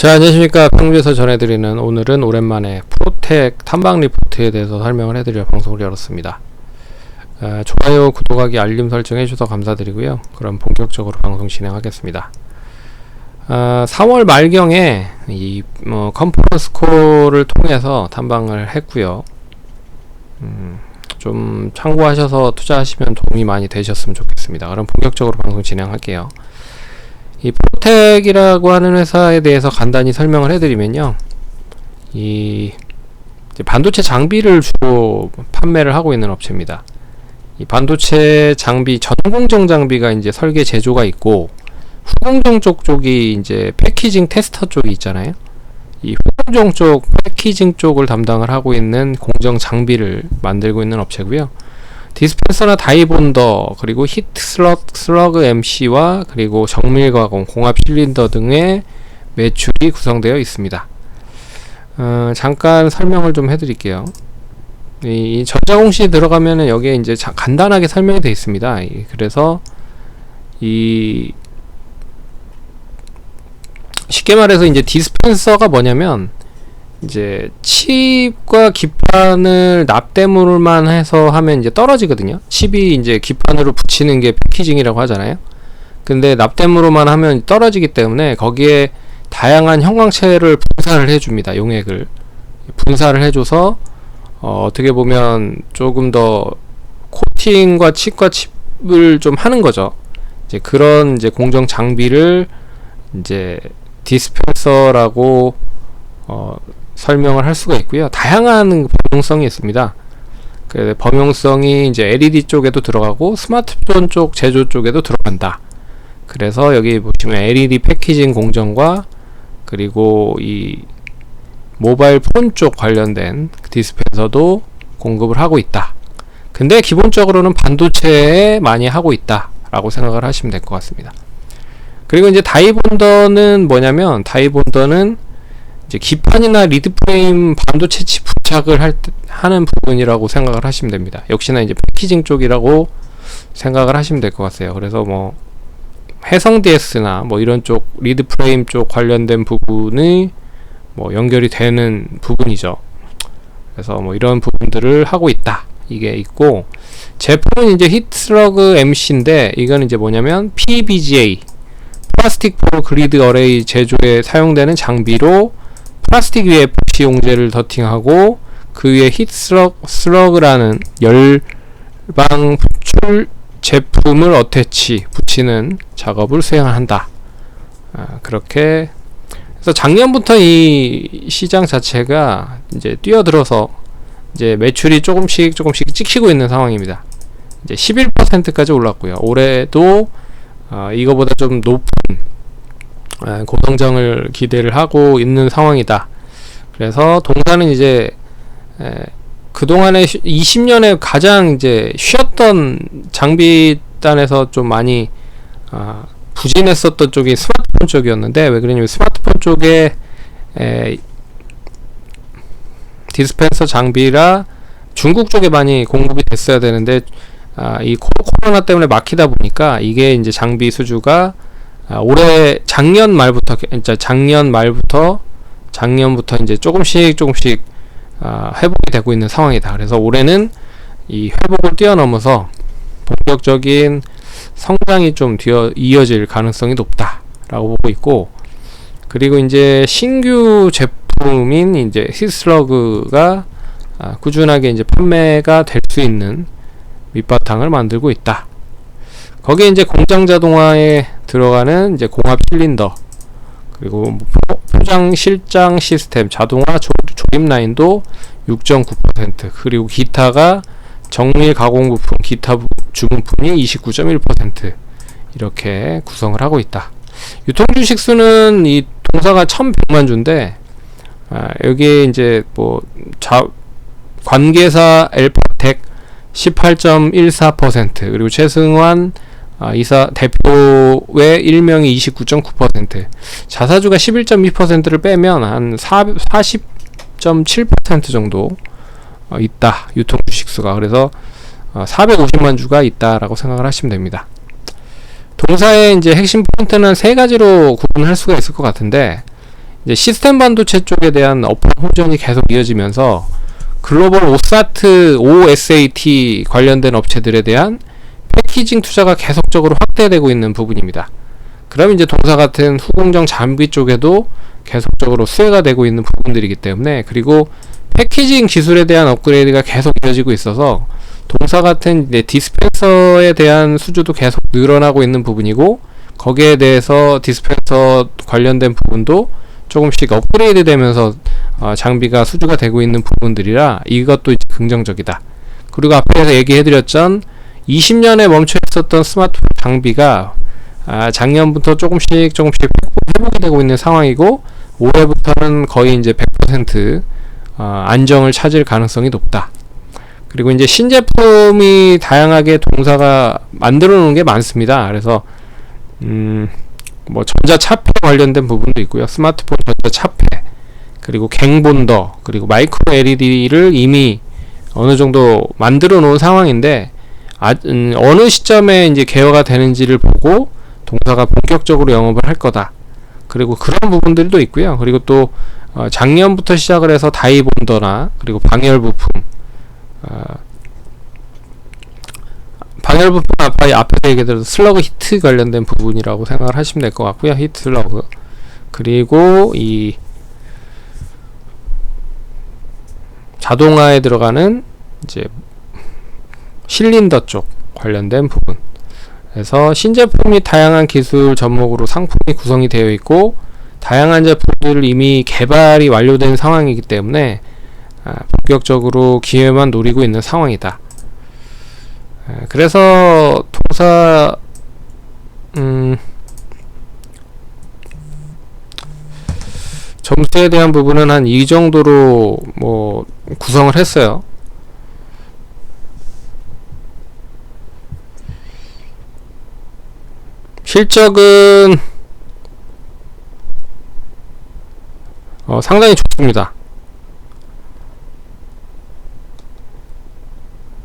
자, 안녕하십니까. 평주에서 전해드리는 오늘은 오랜만에 프로텍 탐방 리포트에 대해서 설명을 해드릴 방송을 열었습니다. 좋아요, 구독하기, 알림 설정 해주셔서 감사드리고요. 그럼 본격적으로 방송 진행하겠습니다. 4월 말경에 이 컨퍼런스 콜을 통해서 탐방을 했고요. 좀 참고하셔서 투자하시면 도움이 많이 되셨으면 좋겠습니다. 그럼 본격적으로 방송 진행할게요. 이 프로텍이라고 하는 회사에 대해서 간단히 설명을 해드리면요, 이 반도체 장비를 주로 판매를 하고 있는 업체입니다. 이 반도체 장비, 전공정 장비가 이제 설계 제조가 있고, 후공정 쪽이 이제 패키징 테스터 쪽이 있잖아요. 이 후공정 쪽 패키징 쪽을 담당을 하고 있는 공정 장비를 만들고 있는 업체고요. 디스펜서나 다이본더, 그리고 히트 슬러그 MC와 그리고 정밀 가공, 공합 실린더 등의 매출이 구성되어 있습니다. 잠깐 설명을 좀 해드릴게요. 이 전자공시에 들어가면은 여기에 이제 간단하게 설명이 되어 있습니다. 그래서 쉽게 말해서 이제 디스펜서가 뭐냐면, 이제 칩과 기판을 납땜으로만 해서 하면 이제 떨어지거든요. 칩이 이제 기판으로 붙이는 게 패키징이라고 하잖아요. 근데 납땜으로만 하면 떨어지기 때문에 거기에 다양한 형광체를 분사를 해줍니다. 용액을 분사를 해줘서 어떻게 보면 조금 더 코팅과 칩과 칩을 좀 하는 거죠. 이제 그런 이제 공정 장비를 이제 디스펜서라고 설명을 할 수가 있고요. 다양한 범용성이 있습니다. 그 범용성이 이제 LED 쪽에도 들어가고 스마트폰 쪽 제조 쪽에도 들어간다. 그래서 여기 보시면 LED 패키징 공정과 그리고 이 모바일 폰 쪽 관련된 디스펜서도 공급을 하고 있다. 근데 기본적으로는 반도체에 많이 하고 있다 라고 생각을 하시면 될 것 같습니다. 그리고 이제 다이본더는 뭐냐면, 다이본더는 이제 기판이나 리드 프레임 반도체 칩 부착을 하는 부분이라고 생각을 하시면 됩니다. 역시나 이제 패키징 쪽이라고 생각을 하시면 될 것 같아요. 그래서 뭐 해성 DS나 뭐 이런 쪽 리드 프레임 쪽 관련된 부분이 뭐 연결이 되는 부분이죠. 그래서 뭐 이런 부분들을 하고 있다, 이게 있고, 제품은 이제 히트슬러그 MC인데 이거는 이제 뭐냐면 PBGA, 플라스틱 볼 그리드 어레이 제조에 사용되는 장비로 플라스틱 위에 epoxy 용제를 더팅하고 그 위에 히트슬러그라는 열방 분출 제품을 어태치 붙이는 작업을 수행한다. 그렇게 해서 작년부터 이 시장 자체가 이제 뛰어들어서 이제 매출이 조금씩 찍히고 있는 상황입니다. 이제 11%까지 올랐고요. 올해도 이거보다 좀 높은 고성장을 기대를 하고 있는 상황이다. 그래서 동사는 이제 그동안에 20년에 가장 이제 쉬었던 장비단에서 좀 많이 부진했었던 쪽이 스마트폰 쪽이었는데, 왜 그러냐면 스마트폰 쪽에 디스펜서 장비라 중국 쪽에 많이 공급이 됐어야 되는데, 이 코로나 때문에 막히다 보니까 이게 이제 장비 수주가 올해 작년부터 이제 조금씩 회복이 되고 있는 상황이다. 그래서 올해는 이 회복을 뛰어넘어서 본격적인 성장이 좀 이어질 가능성이 높다라고 보고 있고, 그리고 이제 신규 제품인 이제 히트슬러그가 꾸준하게 이제 판매가 될 수 있는 밑바탕을 만들고 있다. 거기에 이제 공장 자동화에 들어가는 이제 공합 실린더, 그리고 포장 실장 시스템, 자동화 조립 라인도 6.9%, 그리고 기타가 정밀 가공 부품, 기타 주부품이 29.1% 이렇게 구성을 하고 있다. 유통 주식 수는 이 동사가 1,100만 주인데, 여기에 이제 뭐 관계사 엘파텍 18.14%, 그리고 최승환 이사 대표의 일명이 29.9%, 자사주가 11.2%를 빼면 한 40.7% 정도 있다, 유통 주식수가. 그래서 450만 주가 있다라고 생각을 하시면 됩니다. 동사의 이제 핵심 포인트는 세 가지로 구분할 수가 있을 것 같은데, 이제 시스템 반도체 쪽에 대한 업황 호전이 계속 이어지면서 글로벌 OSAT 관련된 업체들에 대한 패키징 투자가 계속적으로 확대되고 있는 부분입니다. 그럼 이제 동사 같은 후공정 장비 쪽에도 계속적으로 수혜가 되고 있는 부분들이기 때문에, 그리고 패키징 기술에 대한 업그레이드가 계속 이어지고 있어서 동사 같은 디스펜서에 대한 수주도 계속 늘어나고 있는 부분이고, 거기에 대해서 디스펜서 관련된 부분도 조금씩 업그레이드 되면서 장비가 수주가 되고 있는 부분들이라 이것도 이제 긍정적이다. 그리고 앞에서 얘기해드렸던 20년에 멈춰 있었던 스마트폰 장비가 작년부터 조금씩 회복이 되고 있는 상황이고, 올해부터는 거의 이제 100% 안정을 찾을 가능성이 높다. 그리고 이제 신제품이 다양하게 동사가 만들어 놓은 게 많습니다. 그래서 뭐 전자차폐 관련된 부분도 있고요. 스마트폰 전자차폐, 그리고 갱본더, 그리고 마이크로 LED를 이미 어느 정도 만들어 놓은 상황인데, 어느 시점에 이제 개화가 되는지를 보고 동사가 본격적으로 영업을 할 거다. 그리고 그런 부분들도 있고요. 그리고 또 작년부터 시작을 해서 다이본더나 그리고 방열 부품, 앞에서 얘기했던 슬러그 히트 관련된 부분이라고 생각을 하시면 될 것 같고요. 히트 슬러그. 그리고 이 자동화에 들어가는 이제 실린더 쪽 관련된 부분. 그래서 신제품 및 다양한 기술 접목으로 상품이 구성이 되어 있고, 다양한 제품들을 이미 개발이 완료된 상황이기 때문에 본격적으로 기회만 노리고 있는 상황이다. 그래서 동사 점수에 대한 부분은 한 이 정도로 뭐 구성을 했어요. 실적은 상당히 좋습니다.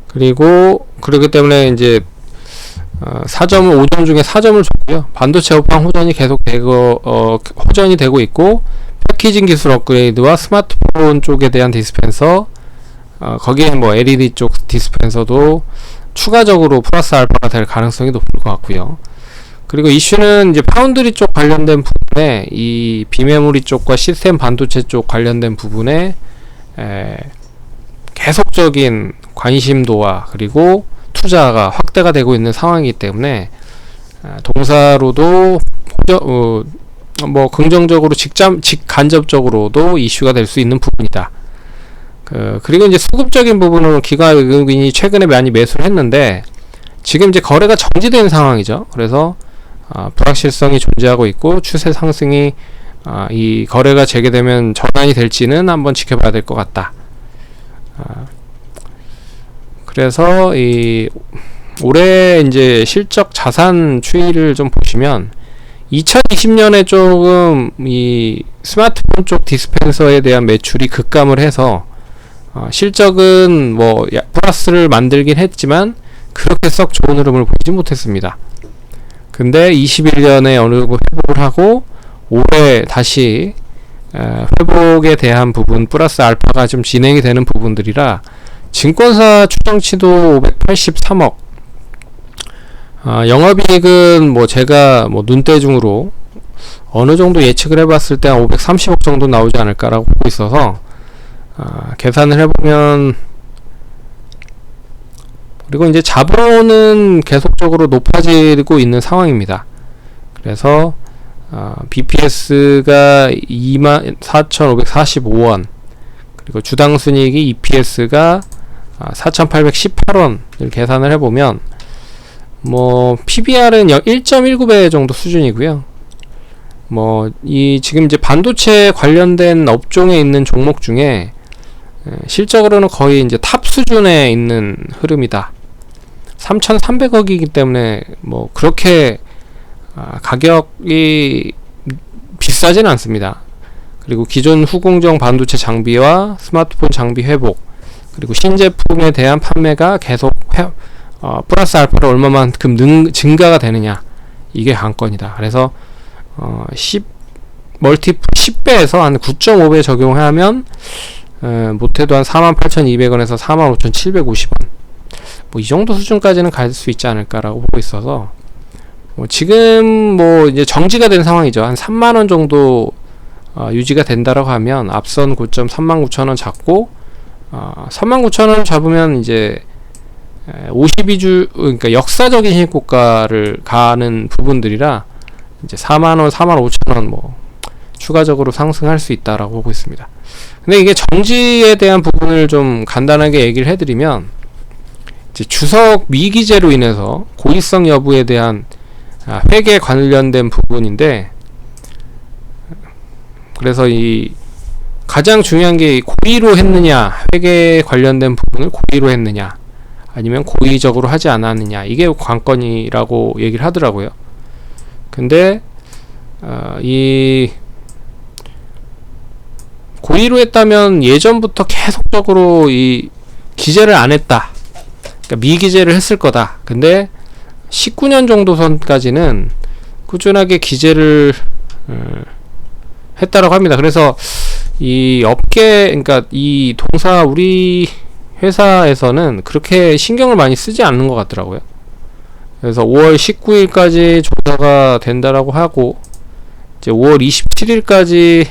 그리고 그렇기 때문에 이제 4점을 5점 중에 4점을 줬고요. 반도체 업황 호전이 계속 호전이 되고 있고, 패키징 기술 업그레이드와 스마트폰 쪽에 대한 디스펜서, 거기에 뭐 LED 쪽 디스펜서도 추가적으로 플러스 알파가 될 가능성이 높을 것 같고요. 그리고 이슈는 이제 파운드리 쪽 관련된 부분에, 이 비메모리 쪽과 시스템 반도체 쪽 관련된 부분에 계속적인 관심도와 그리고 투자가 확대가 되고 있는 상황이기 때문에 동사로도 뭐 긍정적으로 직간접적으로도 이슈가 될 수 있는 부분이다. 그리고 이제 수급적인 부분은 기관이 최근에 많이 매수를 했는데, 지금 이제 거래가 정지된 상황이죠. 그래서 불확실성이 존재하고 있고, 추세 상승이 이 거래가 재개되면 전환이 될지는 한번 지켜봐야 될 것 같다. 그래서 이 올해 이제 실적 자산 추이를 좀 보시면, 2020년에 조금 이 스마트폰 쪽 디스펜서에 대한 매출이 급감을 해서 실적은 뭐 플러스를 만들긴 했지만 그렇게 썩 좋은 흐름을 보지 못했습니다. 근데 21년에 어느 정도 회복을 하고, 올해 다시 회복에 대한 부분 플러스 알파가 좀 진행이 되는 부분들이라, 증권사 추정치도 583억, 영업이익은 뭐 제가 뭐 눈대중으로 어느 정도 예측을 해봤을 때 한 530억 정도 나오지 않을까라고 보고 있어서 계산을 해보면, 그리고 이제 자본은 계속적으로 높아지고 있는 상황입니다. 그래서 BPS가 24,545원, 그리고 주당 순이익이 EPS가 4,818원을 계산을 해보면, 뭐 PBR은 1.19배 정도 수준이고요. 뭐 이 지금 이제 반도체 관련된 업종에 있는 종목 중에 실적으로는 거의 이제 탑 수준에 있는 흐름이다. 3,300억이기 때문에 뭐 그렇게 가격이 비싸진 않습니다. 그리고 기존 후공정 반도체 장비와 스마트폰 장비 회복, 그리고 신제품에 대한 판매가 계속 플러스 알파로 얼마만큼 증가가 되느냐, 이게 관건이다. 그래서 멀티플 10배에서 한 9.5배 적용하면 못해도 한 48,200원에서 45,750원 뭐 이 정도 수준까지는 갈 수 있지 않을까라고 보고 있어서 지금 뭐 이제 정지가 된 상황이죠. 한 3만원 정도 유지가 된다라고 하면 앞선 고점 39,000원 잡고 39,000원 잡으면 이제 52주 그러니까 역사적인 신고가를 가는 부분들이라 이제 4만원, 45,000원 뭐 추가적으로 상승할 수 있다라고 보고 있습니다. 근데 이게 정지에 대한 부분을 좀 간단하게 얘기를 해드리면 이제 추석 미기재로 인해서 고의성 여부에 대한 회계 관련된 부분인데, 그래서 이 가장 중요한 게 고의로 했느냐, 회계 관련된 부분을 고의로 했느냐 아니면 고의적으로 하지 않았느냐, 이게 관건이라고 얘기를 하더라고요. 근데 이 고의로 했다면 예전부터 계속적으로 이 기재를 안 했다, 그러니까 미기재를 했을 거다. 근데 19년 정도 선까지는 꾸준하게 기재를 했다라고 합니다. 그래서 이 업계, 그러니까 이 동사 우리 회사에서는 그렇게 신경을 많이 쓰지 않는 것 같더라고요. 그래서 5월 19일까지 조사가 된다라고 하고 이제 5월 27일까지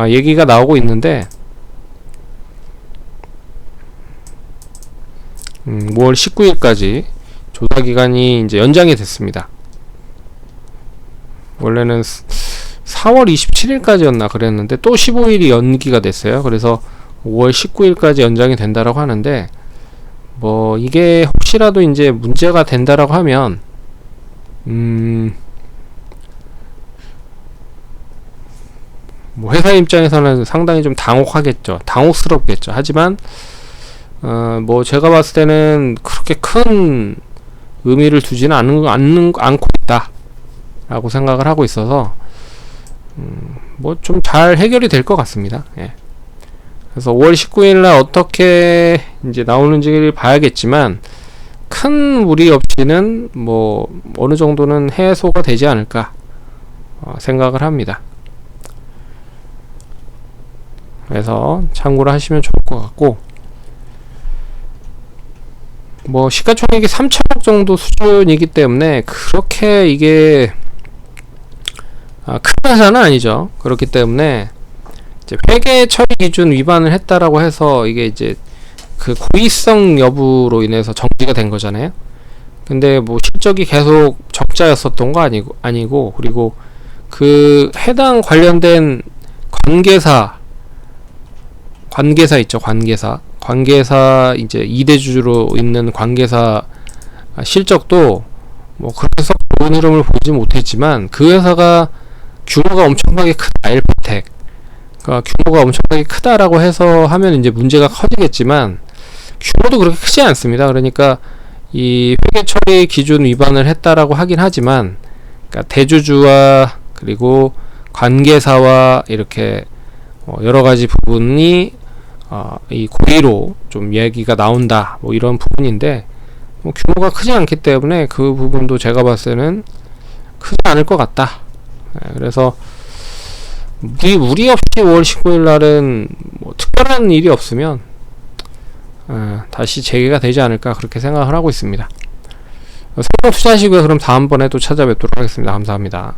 얘기가 나오고 있는데 5월 19일까지 조사 기간이 이제 연장이 됐습니다. 원래는 4월 27일까지였나 그랬는데 또 15일이 연기가 됐어요. 그래서 5월 19일까지 연장이 된다라고 하는데, 뭐 이게 혹시라도 이제 문제가 된다라고 하면 뭐 회사 입장에서는 상당히 좀 당혹하겠죠. 당혹스럽겠죠. 하지만 뭐 제가 봤을 때는 그렇게 큰 의미를 두지는 않고 있다 라고 생각을 하고 있어서 뭐 좀 잘 해결이 될 것 같습니다. 예. 그래서 5월 19일날 어떻게 이제 나오는지를 봐야겠지만 큰 무리 없이는 뭐 어느 정도는 해소가 되지 않을까 생각을 합니다. 그래서 참고를 하시면 좋을 것 같고, 뭐 시가총액이 3천억 정도 수준이기 때문에 그렇게 이게 큰 회사는 아니죠. 그렇기 때문에 이제 회계 처리 기준 위반을 했다라고 해서 이게 이제 그 고의성 여부로 인해서 정지가 된 거잖아요. 근데 뭐 실적이 계속 적자였었던 거 아니고 그리고 그 해당 관련된 관계사 있죠. 관계사 이제 2대 주주로 있는 관계사 실적도 뭐 그래서 좋은 흐름을 보지 못했지만 그 회사가 규모가 엄청나게 크다, 엘포텍. 그러니까 규모가 엄청나게 크다라고 해서 하면 이제 문제가 커지겠지만 규모도 그렇게 크지 않습니다. 그러니까 이 회계 처리 기준 위반을 했다라고 하긴 하지만, 그러니까 대주주와 그리고 관계사와 이렇게 여러 가지 부분이 이 고의로 좀 얘기가 나온다, 뭐 이런 부분인데, 뭐 규모가 크지 않기 때문에 그 부분도 제가 봤을 때는 크지 않을 것 같다. 그래서 무리 없이 5월 19일 날은 뭐 특별한 일이 없으면 다시 재개가 되지 않을까 그렇게 생각을 하고 있습니다. 성공 투자하시고요. 그럼 다음번에 또 찾아뵙도록 하겠습니다. 감사합니다.